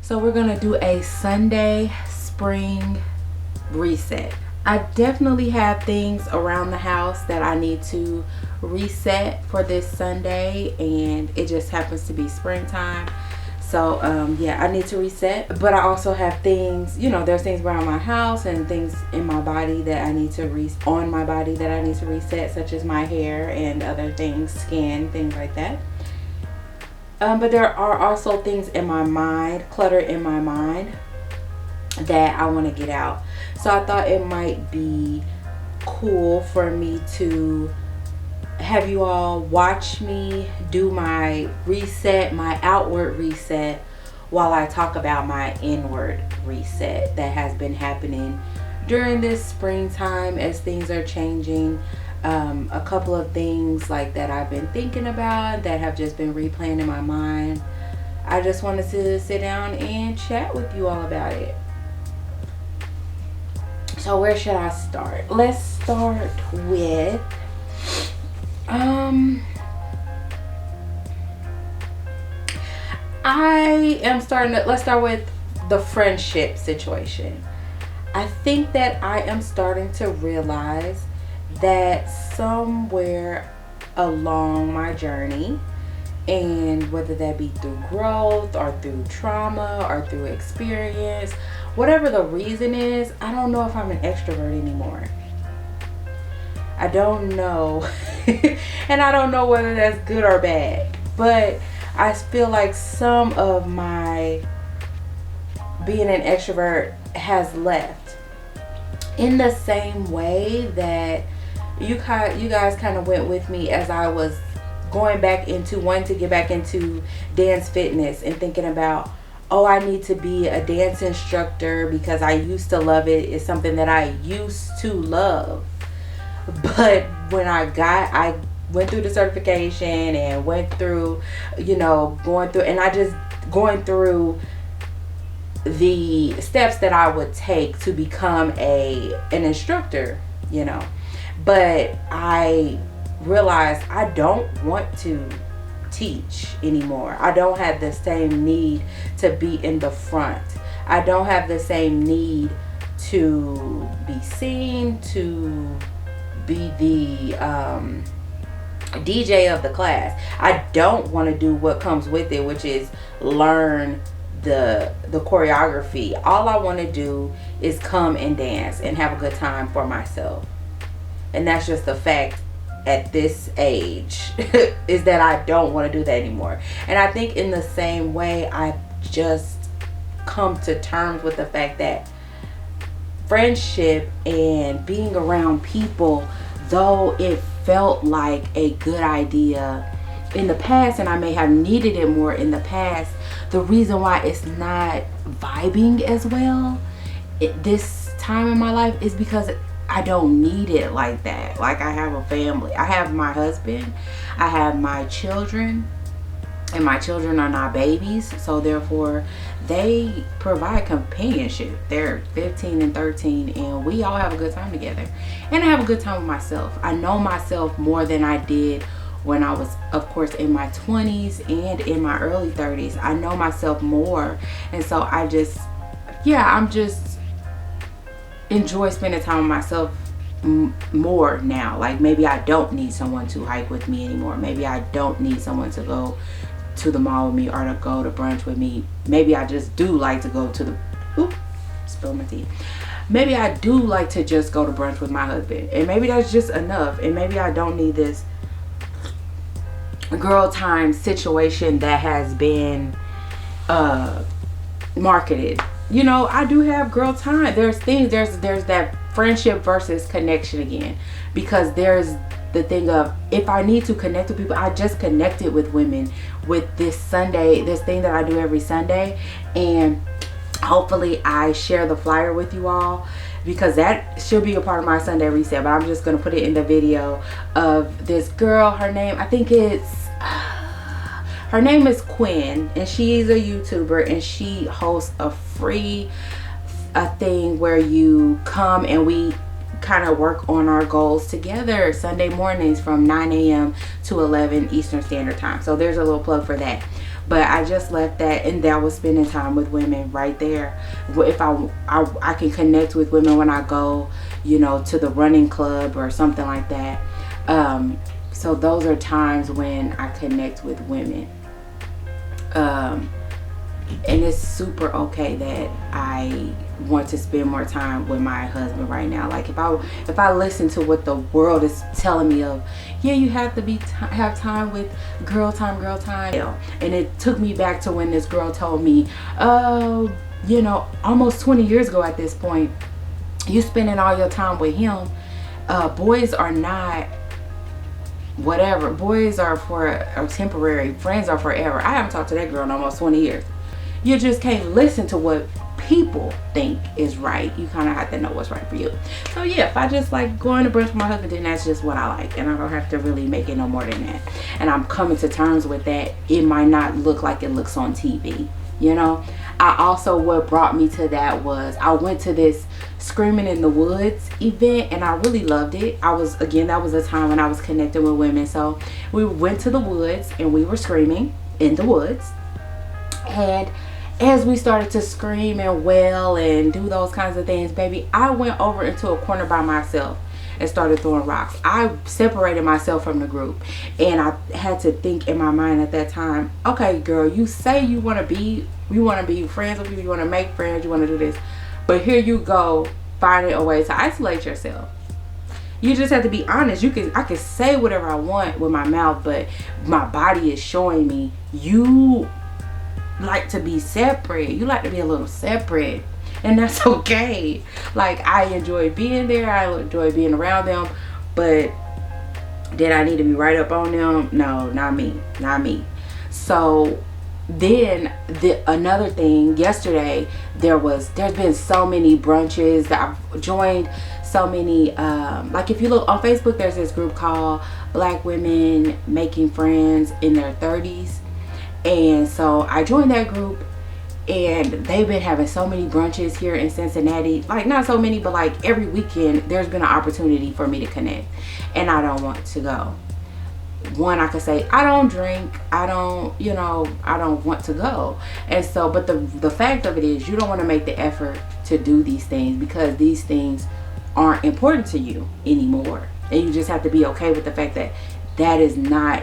So we're gonna do a Sunday spring reset. I definitely have things around the house that I need to reset for this Sunday, and it just happens to be springtime. So yeah, I need to reset, but I also have things, you know, there's things around my house and things in my body that I need to on my body that I need to reset, such as my hair and other things, skin, things like that. But there are also things in my mind, clutter in my mind, that I want to get out. So I thought it might be cool for me to have you all watch me do my reset, my outward reset, while I talk about my inward reset that has been happening during this springtime as things are changing. A couple of things like that I've been thinking about that have just been replaying in my mind. I just wanted to sit down and chat with you all about it. So where should I start? Let's start with let's start with the friendship situation. I think that I am starting to realize that somewhere along my journey, and whether that be through growth or through trauma or through experience, whatever the reason is, I don't know if I'm an extrovert anymore. I don't know. And I don't know whether that's good or bad, but I feel like some of my being an extrovert has left, in the same way that you guys kind of went with me as I was going back into wanting to get back into dance fitness and thinking about, oh, I need to be a dance instructor because I used to love it. It's something that I used to love. But when I went through the certification and went through, going through the steps that I would take to become an instructor, but I realized I don't want to teach anymore. I don't have the same need to be in the front. I don't have the same need to be seen, to be the DJ of the class. I don't want to do what comes with it, which is learn the choreography. All I want to do is come and dance and have a good time for myself. And that's just the fact at this age is that I don't want to do that anymore. And I think in the same way, I've just come to terms with the fact that friendship and being around people, though it felt like a good idea in the past, and I may have needed it more in the past, the reason why it's not vibing as well this time in my life is because I don't need it like that. Like, I have a family. I have my husband. I have my children. And my children are not babies. So therefore, they provide companionship. They're 15 and 13. And we all have a good time together. And I have a good time with myself. I know myself more than I did when I was, of course, in my 20s and in my early 30s. I know myself more. And so I'm just enjoy spending time with myself more now. Like, maybe I don't need someone to hike with me anymore. Maybe I don't need someone to go to the mall with me or to go to brunch with me. Maybe I just do like to go to spill my tea. Maybe I do like to just go to brunch with my husband, and maybe that's just enough. And maybe I don't need this girl time situation that has been marketed. I do have girl time. There's that friendship versus connection again, because there's the thing of, if I need to connect with people, I just connected with women with this thing that I do every Sunday, and hopefully I share the flyer with you all, because that should be a part of my Sunday reset. But I'm just going to put it in the video of this girl. Her name, her name is Quinn, and she's a YouTuber, and she hosts a free thing where you come and we kind of work on our goals together Sunday mornings from 9 a.m. to 11 Eastern Standard Time. So there's a little plug for that. But I just left that, and that was spending time with women right there. If I can connect with women when I go, you know, to the running club or something like that. So those are times when I connect with women. And it's super okay that I want to spend more time with my husband right now. Like if I listen to what the world is telling me of, yeah, you have to have time with girl time, and it took me back to when this girl told me, you know, almost 20 years ago at this point, you spending all your time with him. Boys are not whatever. Boys are temporary. Friends are forever. I haven't talked to that girl in almost 20 years. You just can't listen to what people think is right. You kind of have to know what's right for you. So yeah, if I just like going to brunch with my husband, then that's just what I like, and I don't have to really make it no more than that. And I'm coming to terms with that. It might not look like it looks on TV, you know. I also, what brought me to that was I went to this Screaming in the Woods event, and I really loved it. That was a time when I was connecting with women. So we went to the woods and we were screaming in the woods, and as we started to scream and wail and do those kinds of things, baby, I went over into a corner by myself and started throwing rocks. I separated myself from the group, and I had to think in my mind at that time, okay, girl, you say you want to be friends with people, you want to make friends, you want to do this, but here you go finding a way to isolate yourself. You just have to be honest. I can say whatever I want with my mouth, but my body is showing me you like to be separate. You like to be a little separate, and that's okay. Like, I enjoy being there, I enjoy being around them, but did I need to be right up on them? No, not me. So then another thing, yesterday there's been so many brunches that I've joined, so many like if you look on Facebook, there's this group called Black Women Making Friends in Their 30s. And so I joined that group, and they've been having so many brunches here in Cincinnati. Like, not so many, but like every weekend there's been an opportunity for me to connect, and I don't want to go. One, I could say I don't drink, I don't want to go. And so, but the fact of it is, you don't want to make the effort to do these things because these things aren't important to you anymore, and you just have to be okay with the fact that that is not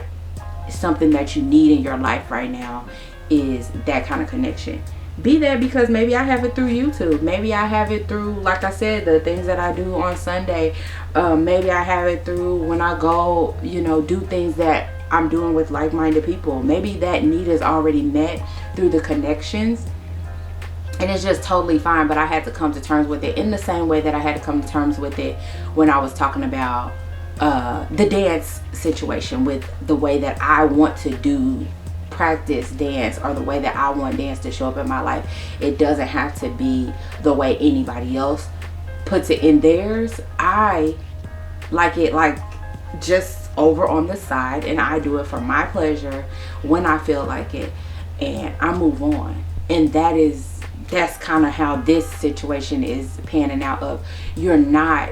something that you need in your life right now, is that kind of connection. Be that because maybe I have it through YouTube, maybe I have it through, like I said, the things that I do on Sunday, maybe I have it through when I go, you know, do things that I'm doing with like-minded people. Maybe that need is already met through the connections, and it's just totally fine. But I had to come to terms with it in the same way that I had to come to terms with it when I was talking about the dance situation, with the way that I want to practice dance, or the way that I want dance to show up in my life. It doesn't have to be the way anybody else puts it in theirs. I like it like just over on the side, and I do it for my pleasure when I feel like it, and I move on. And that's kind of how this situation is panning out. Of, you're not,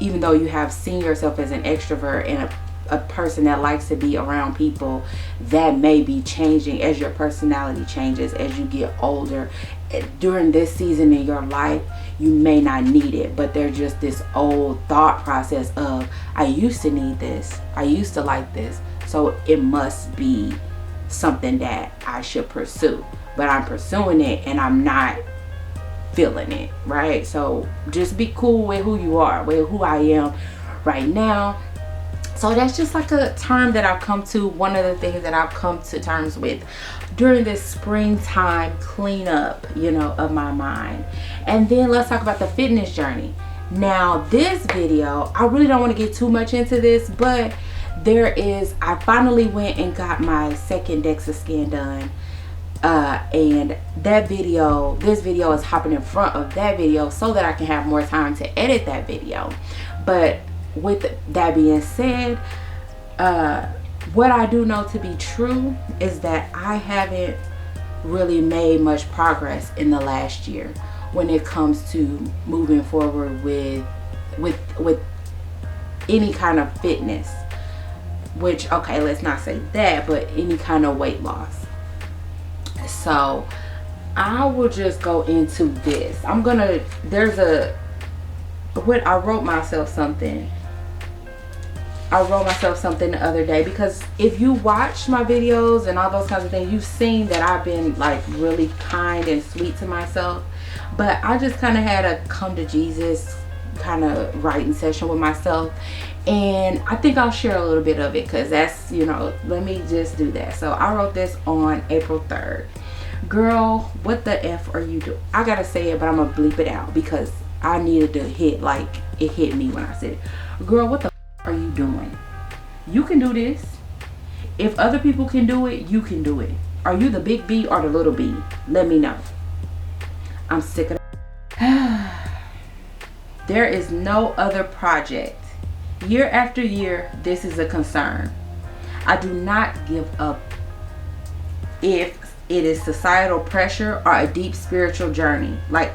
even though you have seen yourself as an extrovert and a person that likes to be around people, that may be changing as your personality changes as you get older. During this season in your life, you may not need it, but there's just this old thought process of, I used to need this, I used to like this, so it must be something that I should pursue. But I'm pursuing it and I'm not feeling it, right? So just be cool with who you are, with who I am right now. So that's just like a term that I've come to, one of the things that I've come to terms with during this springtime cleanup, you know, of my mind. And then let's talk about the fitness journey. Now, this video, I really don't want to get too much into this, but I finally went and got my second DEXA scan done. And this video is hopping in front of that video so that I can have more time to edit that video. But with that being said, what I do know to be true is that I haven't really made much progress in the last year when it comes to moving forward with any kind of fitness. Which, okay, let's not say that, but any kind of weight loss. So I will just go into this. I wrote myself something. I wrote myself something the other day, because if you watch my videos and all those kinds of things, you've seen that I've been like really kind and sweet to myself. But I just kind of had a come to Jesus kind of writing session with myself, and I think I'll share a little bit of it, because that's, let me just do that. So I wrote this on April 3rd. Girl, what the F are you doing? I gotta say it, but I'm gonna bleep it out because I needed to hit, like, it hit me when I said it. Girl, what the F are you doing? You can do this. If other people can do it, you can do it. Are you the big B or the little B? Let me know. I'm sick of that. There is no other project. Year after year, this is a concern. I do not give up if it is societal pressure or a deep spiritual journey. Like,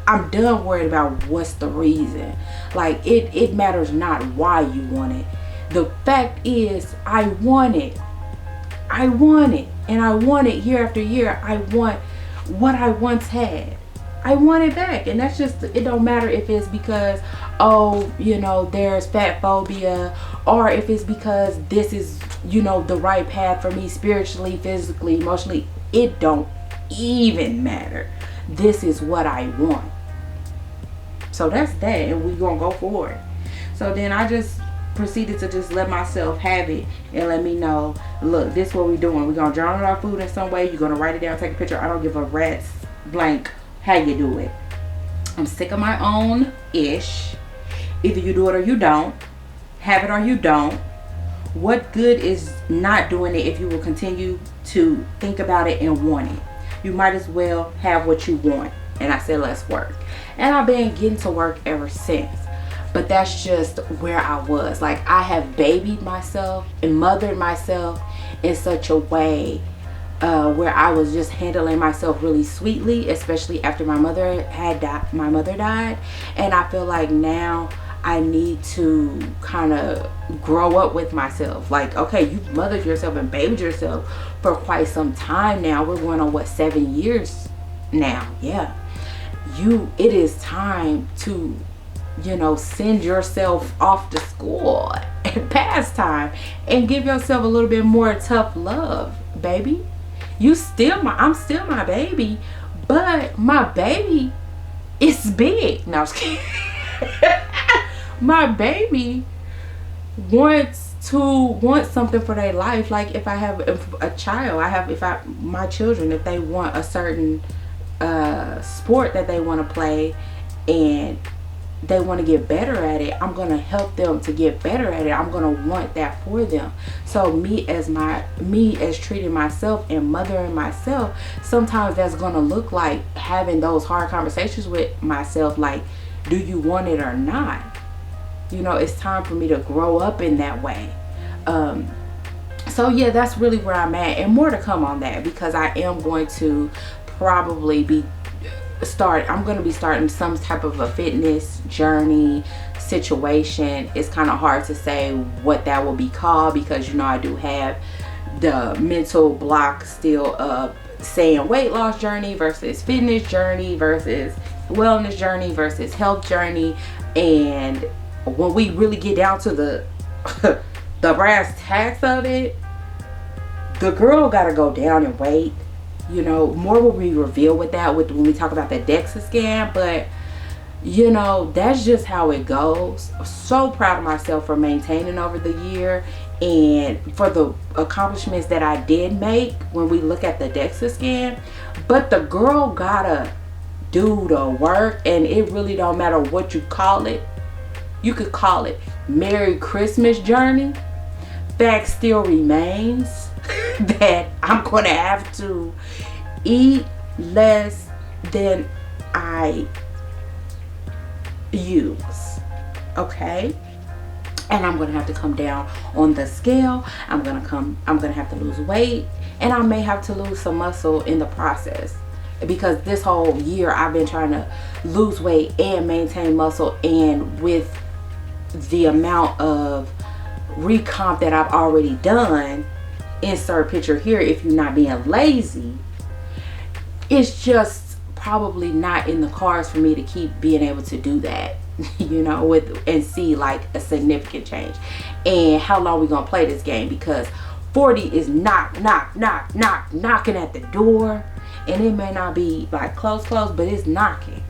I'm done worried about what's the reason. Like, it matters not why you want it. The fact is, I want it. I want it. And I want it year after year. I want what I once had. I want it back. And that's just, it don't matter if it's because, there's fat phobia, or if it's because this is, the right path for me spiritually, physically, emotionally. It don't even matter. This is what I want. So that's that, and we're gonna go for it. So then I just proceeded to just let myself have it and let me know, look, this is what we're doing. We're gonna journal our food in some way. You're gonna write it down, take a picture. I don't give a rat's blank how you do it. I'm sick of my own ish. Either you do it or you don't. Have it or you don't. What good is not doing it if you will continue to think about it and want it? You might as well have what you want. And I said, let's work. And I've been getting to work ever since. But that's just where I was. Like, I have babied myself and mothered myself in such a way where I was just handling myself really sweetly, especially after my mother died. And I feel like now I need to kind of grow up with myself. Like, okay, you've mothered yourself and babied yourself for quite some time now. We're going on 7 years now. Yeah. It is time to, send yourself off to school and pastime and give yourself a little bit more tough love, baby. I'm still my baby, but my baby is big. No, I was kidding. My baby wants something for their life. Like, if I have a child, my children, if they want a certain sport that they want to play and they want to get better at it, I'm gonna help them to get better at it. I'm gonna want that for them. So me as treating myself and mothering myself, sometimes that's gonna look like having those hard conversations with myself, like, do you want it or not? It's time for me to grow up in that way. So yeah, that's really where I'm at, and more to come on that, because I am going to probably I'm going to be starting some type of a fitness journey situation. It's kind of hard to say what that will be called, because I do have the mental block still of saying weight loss journey versus fitness journey versus wellness journey versus health journey. And when we really get down to the the brass tacks of it, the girl gotta go down in weight. More will be revealed with that when we talk about the DEXA scan, but that's just how it goes. I'm so proud of myself for maintaining over the year and for the accomplishments that I did make when we look at the DEXA scan. But the girl gotta do the work, and it really don't matter what you call it. You could call it Merry Christmas journey. Fact still remains that I'm going to have to eat less than I use. Okay? And I'm going to have to come down on the scale. I'm going to have to lose weight, and I may have to lose some muscle in the process, because this whole year I've been trying to lose weight and maintain muscle, and with the amount of recomp that I've already done, insert picture here if you're not being lazy, it's just probably not in the cards for me to keep being able to do that, you know, with and see like a significant change. And how long we gonna play this game, because 40 is knocking at the door, and it may not be like close, but it's knocking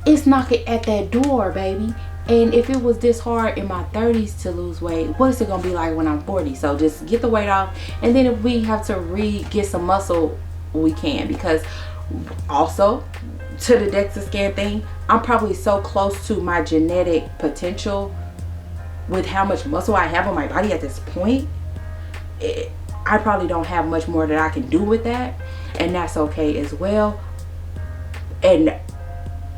at that door, baby. And if it was this hard in my 30s to lose weight, what is it gonna be like when I'm 40? So just get the weight off, and then if we have to get some muscle, we can. Because also, to the DEXA scan thing, I'm probably so close to my genetic potential with how much muscle I have on my body at this point. I probably don't have much more that I can do with that, and that's okay as well. And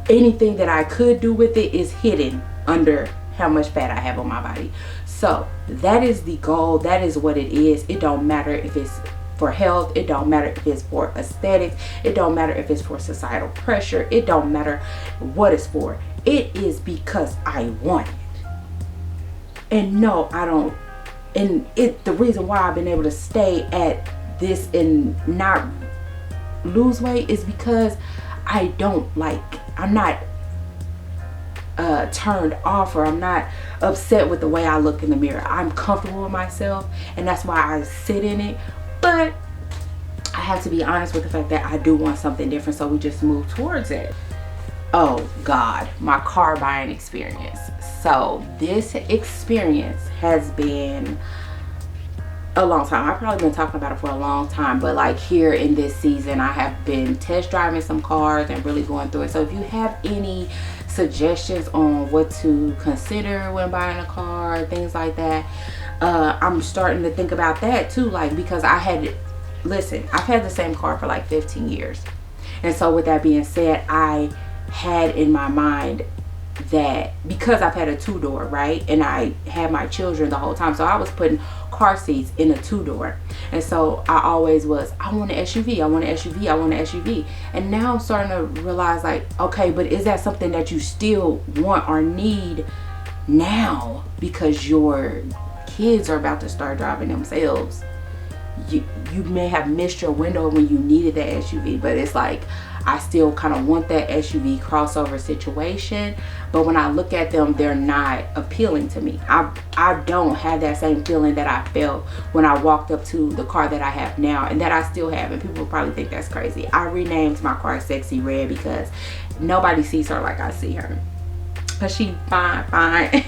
anything that I could do with it is hidden under how much fat I have on my body. So that is the goal. That is what it is. It don't matter if it's for health. It don't matter if it's for aesthetics. It don't matter if it's for societal pressure. It don't matter what it's for. It is because I want it. And no, I don't. And the reason why I've been able to stay at this and not lose weight is because I'm not turned off, or I'm not upset with the way I look in the mirror. I'm comfortable with myself, and that's why I sit in it. But I have to be honest with the fact that I do want something different, so we just move towards it. Oh God, my car buying experience. So this experience has been a long time. I've probably been talking about it for a long time, but like here in this season, I have been test driving some cars and really going through it. So if you have any suggestions on what to consider when buying a car, things like that, I'm starting to think about that too. Like, because I've had the same car for like 15 years. And so with that being said, I had in my mind that because I've had a 2-door, right, and I had my children the whole time, so I was putting car seats in a 2-door, and so I always was, I want an SUV, I want an SUV, I want an SUV. And now I'm starting to realize, like, okay, but is that something that you still want or need now, because your kids are about to start driving themselves? You may have missed your window when you needed that SUV, but it's like, I still kind of want that SUV crossover situation, but when I look at them, they're not appealing to me. I don't have that same feeling that I felt when I walked up to the car that I have now, and that I still have, and people probably think that's crazy. I renamed my car Sexy Red because nobody sees her like I see her, because she fine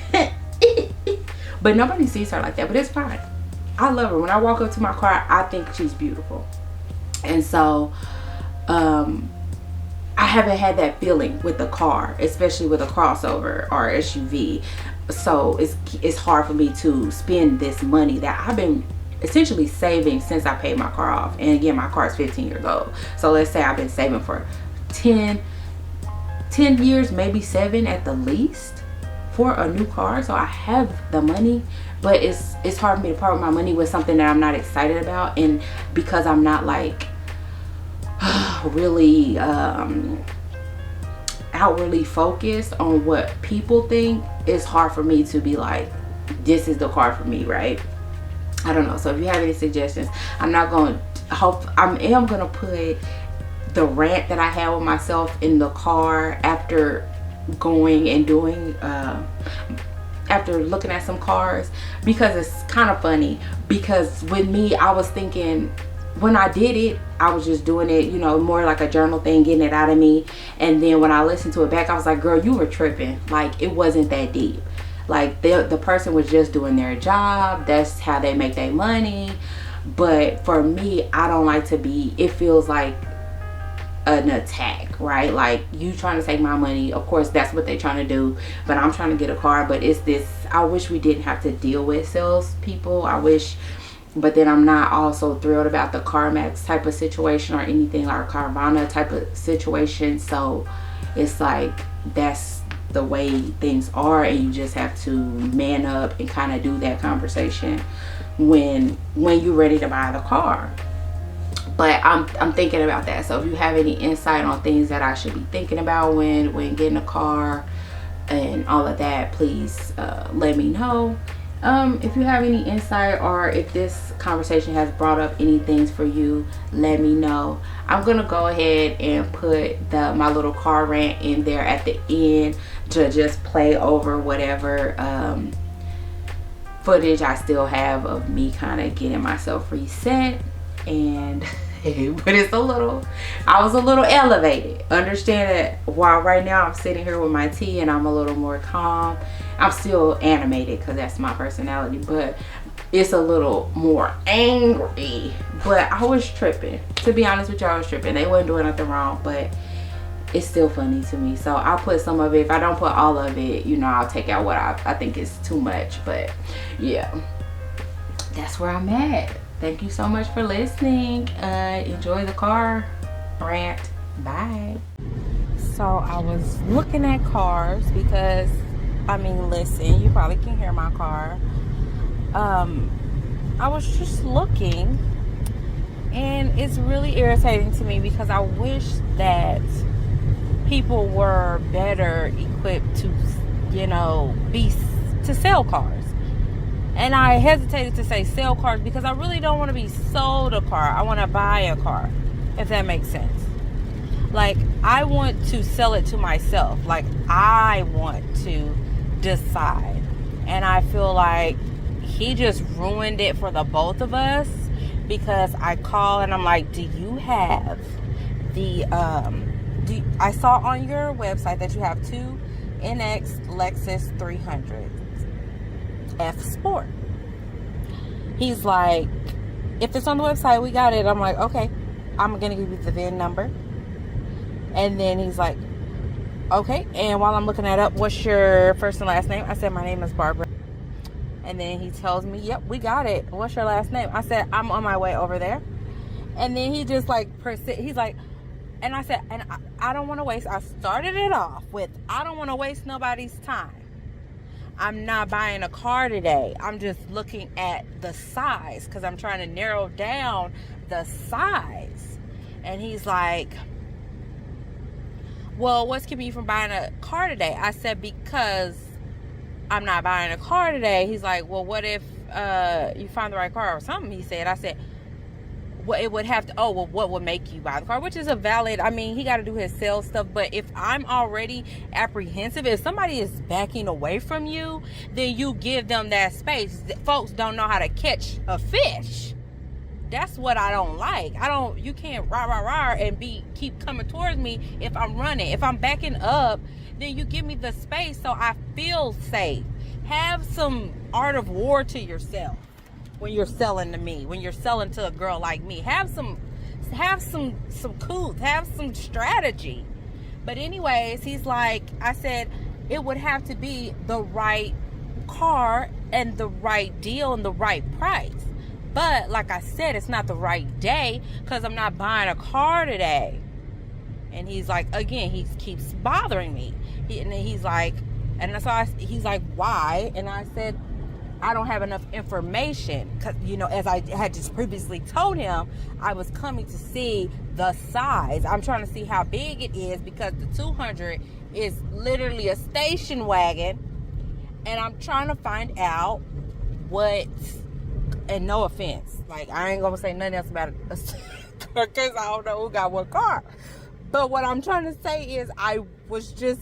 but nobody sees her like that, but it's fine. I love her. When I walk up to my car, I think she's beautiful. And so I haven't had that feeling with the car, especially with a crossover or SUV. So it's hard for me to spend this money that I've been essentially saving since I paid my car off. And again, my car is 15 years old. So let's say I've been saving for 10 years, maybe 7 at the least, for a new car. So I have the money, but it's hard for me to part with my money with something that I'm not excited about. And because I'm not like really outwardly focused on what people think, it's hard for me to be like, this is the car for me, right? I don't know. So if you have any suggestions, I am gonna put the rant that I had with myself in the car after going and doing after looking at some cars, because it's kind of funny. Because with me, I was thinking, when I did it, I was just doing it, you know, more like a journal thing, getting it out of me. And then when I listened to it back, I was like, girl, you were tripping. Like, it wasn't that deep. Like, the person was just doing their job. That's how they make their money. But for me, I don't like to be, it feels like an attack, right? Like, you trying to take my money. Of course, that's what they're trying to do. But I'm trying to get a car. But it's this, I wish we didn't have to deal with salespeople. I wish. But then I'm not also thrilled about the CarMax type of situation or anything, like Carvana type of situation. So it's like, that's the way things are, and you just have to man up and kind of do that conversation when you're ready to buy the car. But I'm thinking about that. So if you have any insight on things that I should be thinking about when getting a car and all of that, please let me know. If you have any insight or if this conversation has brought up any things for you, let me know. I'm gonna go ahead and put my little car rant in there at the end to just play over whatever footage I still have of me kind of getting myself reset. And but I was a little elevated. Understand that while right now I'm sitting here with my tea and I'm a little more calm, I'm still animated because that's my personality, but it's a little more angry. But I was tripping. To be honest with y'all, I was tripping. They wasn't doing nothing wrong, but it's still funny to me. So I'll put some of it. If I don't put all of it, you know, I'll take out what I think is too much. But yeah, that's where I'm at. Thank you so much for listening. Enjoy the car rant. Bye. So I was looking at cars because, I mean, listen, you probably can hear my car. I was just looking, and it's really irritating to me because I wish that people were better equipped to, you know, to sell cars. And I hesitated to say sell cars because I really don't want to be sold a car. I want to buy a car, if that makes sense. Like, I want to sell it to myself. Like, I want to decide. And I feel like he just ruined it for the both of us because I call and I'm like, do you have the, I saw on your website that you have two NX Lexus 300 F Sport. He's like, if it's on the website, we got it. I'm like, okay, I'm gonna give you the VIN number. And then he's like, okay. And while I'm looking that up, what's your first and last name? I said, my name is Barbara. And then he tells me, yep, we got it. What's your last name? I said, I'm on my way over there. And then he just like he's like, and I said, and I don't want to waste. I started it off with, I don't want to waste nobody's time. I'm not buying a car today. I'm just looking at the size because I'm trying to narrow down the size. And he's like, well, what's keeping you from buying a car today? I said, because I'm not buying a car today. He's like, well, what if you find the right car or something? He said. I said, well, it would have to, oh, well, what would make you buy the car? Which is a valid, I mean, he got to do his sales stuff. But if I'm already apprehensive, if somebody is backing away from you, then you give them that space. Folks don't know how to catch a fish. That's what I don't like. You can't rah and keep coming towards me if I'm running. If I'm backing up, then you give me the space so I feel safe. Have some art of war to yourself. When you're selling to me, when you're selling to a girl like me, have some couth, have some strategy. But anyways, he's like, I said, it would have to be the right car and the right deal and the right price. But like I said, it's not the right day because I'm not buying a car today. And he's like, again, he keeps bothering me. He's like, he's like, why? And I said, I don't have enough information because, you know, as I had just previously told him, I was coming to see the size. I'm trying to see how big it is because the 200 is literally a station wagon, and I'm trying to find out what. And no offense, like, I ain't gonna say nothing else about it because I don't know who got what car. But what I'm trying to say is, I was just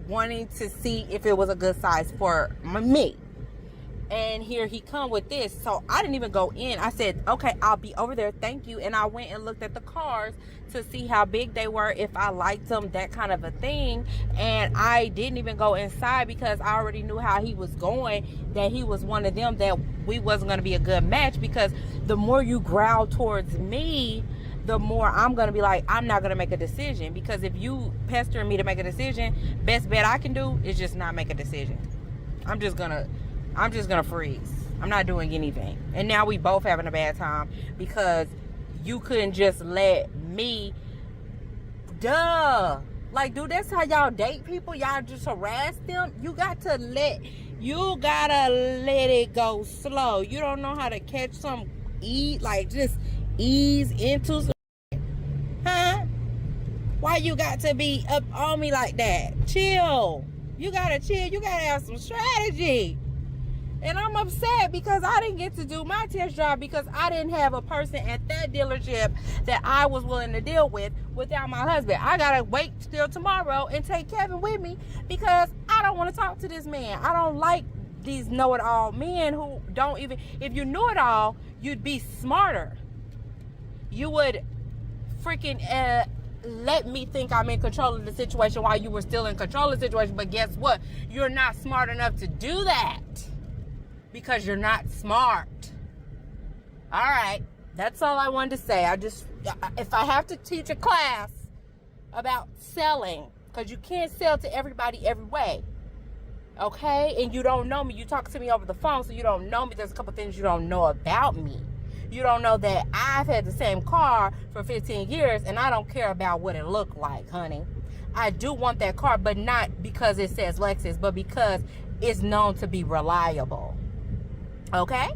wanting to see if it was a good size for me. And here he come with this. So I didn't even go in. I said, okay, I'll be over there. Thank you. And I went and looked at the cars to see how big they were, if I liked them, that kind of a thing. And I didn't even go inside because I already knew how he was going, that he was one of them that we wasn't going to be a good match, because the more you growl towards me, the more I'm going to be like, I'm not going to make a decision. Because if you pestering me to make a decision, best bet I can do is just not make a decision. I'm just gonna freeze. I'm not doing anything. And now we both having a bad time because you couldn't just let me. Duh. Like, dude, that's how y'all date people. Y'all just harass them. You gotta let it go slow. You don't know how to catch some just ease into some, huh? Why you got to be up on me like that? Chill. You gotta chill. You gotta have some strategy. And I'm upset because I didn't get to do my test drive because I didn't have a person at that dealership that I was willing to deal with without my husband. I gotta wait till tomorrow and take Kevin with me because I don't want to talk to this man. I don't like these know-it-all men who don't even, if you knew it all, you'd be smarter. You would freaking let me think I'm in control of the situation while you were still in control of the situation. But guess what? You're not smart enough to do that because you're not smart. All right. That's all I wanted to say. If I have to teach a class about selling, because you can't sell to everybody every way. Okay? And you don't know me. You talk to me over the phone, so you don't know me. There's a couple things you don't know about me. You don't know that I've had the same car for 15 years and I don't care about what it looked like, honey. I do want that car, but not because it says Lexus, but because it's known to be reliable. Okay?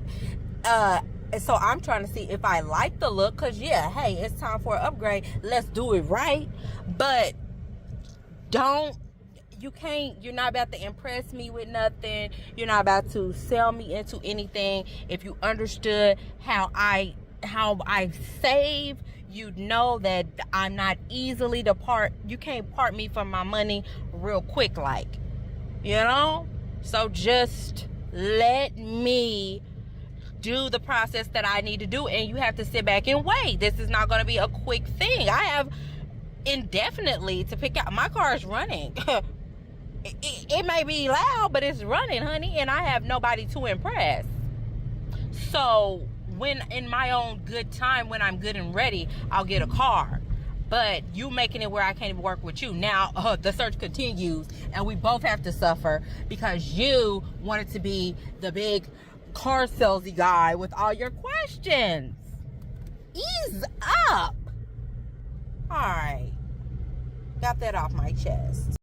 So I'm trying to see if I like the look, because yeah, hey, it's time for an upgrade. Let's do it right. But you're not about to impress me with nothing. You're not about to sell me into anything. If you understood how I save, you'd know that I'm not easily to part. You can't part me from my money real quick, like, you know? So just let me do the process that I need to do, and you have to sit back and wait. This is not going to be a quick thing. I have indefinitely to pick out. My car is running. It may be loud, but it's running, honey, and I have nobody to impress. So when in my own good time, when I'm good and ready, I'll get a car. But you making it where I can't even work with you. Now the search continues, and we both have to suffer because you wanted to be the big car salesy guy with all your questions. Ease up. All right. Got that off my chest.